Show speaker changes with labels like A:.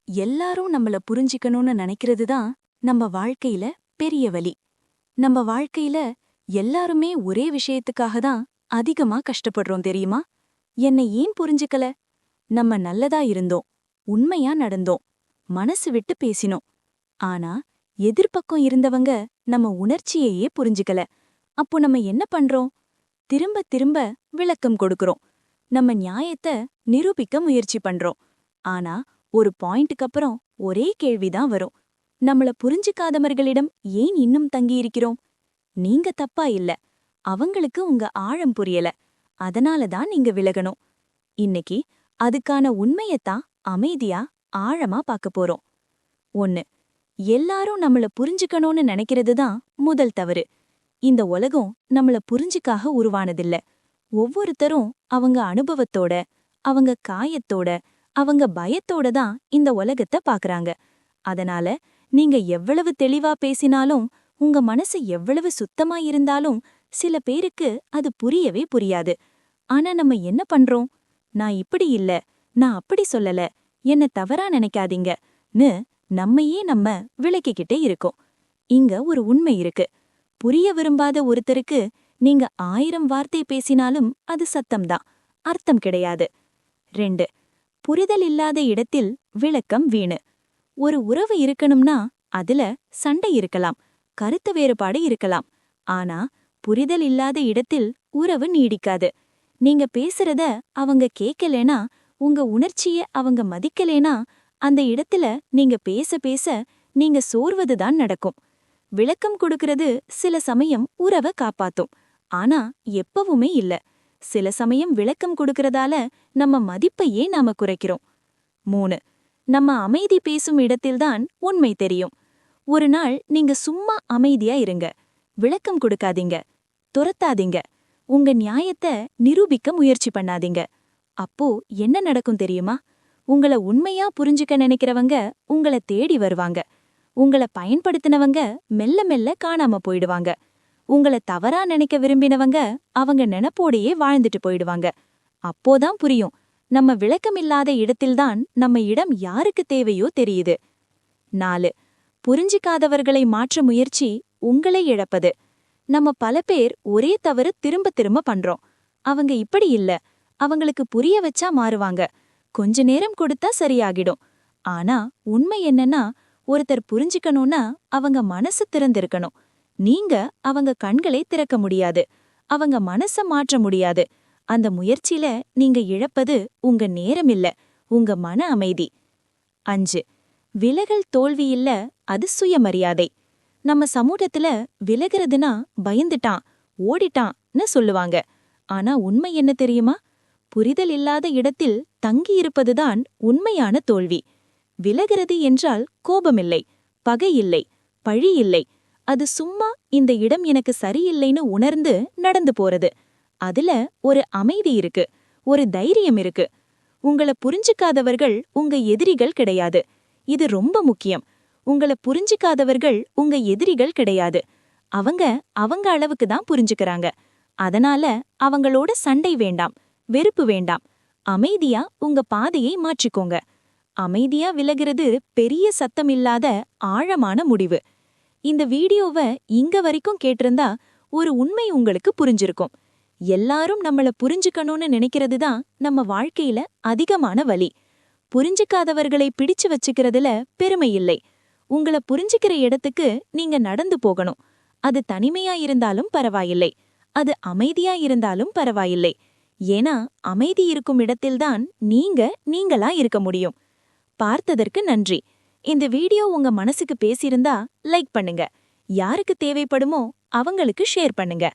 A: எல்லாரும் நம்மள புரிஞ்சிக்கணும்னு நினைக்கிறது தான் நம்ம வாழ்க்கையில பெரிய வலி. நம்ம வாழ்க்கையில எல்லாருமே ஒரே விஷயத்துக்காக தான் அதிகமா கஷ்டப்படுறோம் தெரியுமா? என்னை ஏன் புரிஞ்சுக்கல? நம்ம நல்லதா இருந்தோம், உண்மையா நடந்தோம், மனசு விட்டு பேசினோம். ஆனா எதிர்பக்கம் இருந்தவங்க நம்ம உணர்ச்சியையே புரிஞ்சுக்கல. அப்போ நம்ம என்ன பண்றோம்? திரும்ப திரும்ப விளக்கம் கொடுக்கறோம். நம்ம நியாயத்தை நிரூபிக்க முயற்சி பண்றோம். ஆனா ஒரு பாயிண்ட்டுக்கு அப்புறம் ஒரே கேள்விதான் வரும். நம்மள புரிஞ்சுக்காதவர்களிடம் ஏன் இன்னும் தங்கியிருக்கிறோம்? நீங்க தப்பா இல்ல, அவங்களுக்கு உங்க ஆழம் புரியல. அதனால தான் நீங்க விலகணும். இன்னைக்கு அதுக்கான உண்மையத்தான் அமைதியா ஆழமா பார்க்க போறோம். 1. எல்லாரும் நம்மள புரிஞ்சுக்கணும்னு நினைக்கிறது தான் முதல் தவறு. இந்த உலகம் நம்மள புரிஞ்சுக்காக உருவானதில்ல. ஒவ்வொருத்தரும் அவங்க அனுபவத்தோட, அவங்க காயத்தோட, அவங்க பயத்தோட தான் இந்த உலகத்தை பாக்குறாங்க. அதனால நீங்க எவ்வளவு தெளிவா பேசினாலும், உங்க மனசு எவ்வளவு சுத்தமா இருந்தாலும் சில பேருக்கு அது புரியவே புரியாது. ஆனா நம்ம என்ன பண்றோம்? நான் இப்படி இல்ல, நான் அப்படி சொல்லல, என்ன தவறா நினைக்காதீங்கன்னு நம்மையே நம்ம விளக்கிக்கிட்டே இருக்கோம். இங்க ஒரு உண்மை இருக்கு. புரிய விரும்பாத ஒருத்தருக்கு நீங்க 1000 வார்த்தை பேசினாலும் அது சத்தம்தான், அர்த்தம் கிடையாது. 2. புரிதல் இல்லாத இடத்தில் விளக்கம் வீணு. ஒரு உறவு இருக்கணும்னா அதுல சண்டை இருக்கலாம், கருத்து வேறுபாடு இருக்கலாம். ஆனா புரிதல் இல்லாத இடத்தில் உறவு நீடிக்காது. நீங்க பேசுறத அவங்க கேட்கலேனா, உங்க உணர்ச்சிய அவங்க மதிக்கலேனா, அந்த இடத்துல நீங்க பேச பேச நீங்க சோர்வதுதான் நடக்கும். விளக்கம் கொடுக்கறது சில சமயம் உறவை காப்பாத்தும், ஆனா எப்பவுமே இல்ல. சில சமயம் விளக்கம் கொடுக்கறதால நம்ம மதிப்பையே நாம குறைக்கிறோம். 3. நம்ம அமைதி பேசும் இடத்தில்தான் உண்மை தெரியும். ஒரு நாள் நீங்க சும்மா அமைதியா இருங்க. விளக்கம் கொடுக்காதீங்க, துரத்தாதீங்க, உங்க நியாயத்தை நிரூபிக்க முயற்சி பண்ணாதீங்க. அப்போ என்ன நடக்கும் தெரியுமா? உங்கள உண்மையா புரிஞ்சுக்க நினைக்கிறவங்க உங்கள தேடி வருவாங்க. உங்கள பயன்படுத்தினவங்க மெல்ல மெல்ல காணாம போயிடுவாங்க. உங்கள தவறா நினைக்க விரும்பினவங்க அவங்க நினைப்போடையே வாழ்ந்துட்டு போயிடுவாங்க. அப்போதான் புரியும், நம்ம விளக்கமில்லாத இடத்தில்தான் நம்ம இடம் யாருக்கு தேவையோ தெரியுது. 4. புரிஞ்சிக்காதவர்களை மாற்ற முயற்சி உங்களை இழப்பது. நம்ம பல பேர் ஒரே தவறு திரும்ப திரும்ப பண்றோம். அவங்க இப்படி இல்ல, அவங்களுக்கு புரிய வச்சா மாறுவாங்க, கொஞ்ச நேரம் கொடுத்தா சரியாகிடும். ஆனா உண்மை என்னன்னா, ஒருத்தர் புரிஞ்சிக்கணும்னா அவங்க மனசு திறந்திருக்கணும். நீங்க அவங்க கண்களை திறக்க முடியாது, அவங்க மனச மாற்ற முடியாது. அந்த முயற்சியில நீங்க இழப்பது உங்க நேரம் இல்ல, உங்க மன அமைதி. 5. விலகல் தோல்வி இல்ல, அது சுயமரியாதை. நம்ம சமூகத்துல விலகிறதுனா பயந்துட்டான், ஓடிட்டான்னு சொல்லுவாங்க. ஆனா உண்மை என்ன தெரியுமா? புரிதல் இல்லாத இடத்தில் தங்கியிருப்பதுதான் உண்மையான தோல்வி. விலகிறது என்றால் கோபமில்லை, பகை இல்லை, பழி இல்லை. அது சும்மா இந்த இடம் எனக்கு சரியில்லைன்னு உணர்ந்து நடந்து போறது. அதுல ஒரு அமைதி இருக்கு, ஒரு தைரியம் இருக்கு. உங்கள புரிஞ்சுக்காதவர்கள் உங்க எதிரிகள் கிடையாது. இது ரொம்ப முக்கியம். உங்கள புரிஞ்சுக்காதவர்கள் உங்க எதிரிகள் கிடையாது. அவங்க அவங்க அளவுக்கு தான் புரிஞ்சுக்கறாங்க. அதனால அவங்களோட சண்டை வேண்டாம், வெறுப்பு வேண்டாம். அமைதியா உங்க பாதையை மாற்றிக்கோங்க. அமைதியா விலகிறது பெரிய சத்தமில்லாத ஆழமான முடிவு. இந்த வீடியோவை இங்க வரைக்கும் கேட்டிருந்தா ஒரு உண்மை உங்களுக்கு புரிஞ்சிருக்கும். எல்லாரும் நம்மள புரிஞ்சுக்கணும்னு நினைக்கிறது தான் நம்ம வாழ்க்கையில அதிகமான வலி. புரிஞ்சுக்காதவர்களை பிடிச்சு வச்சுக்கிறதுல பெருமை இல்லை. உங்கள புரிஞ்சுக்கிற இடத்துக்கு நீங்க நடந்து போகணும். அது தனிமையா இருந்தாலும் பரவாயில்லை, அது அமைதியா இருந்தாலும் பரவாயில்லை. ஏன்னா அமைதி இருக்கும் இடத்தில்தான் நீங்க நீங்களா இருக்க முடியும். பார்த்ததற்கு நன்றி. இந்த வீடியோ உங்க மனசுக்கு பேசியிருந்தா லைக் பண்ணுங்க. யாருக்கு தேவைப்படுமோ அவங்களுக்கு ஷேர் பண்ணுங்க.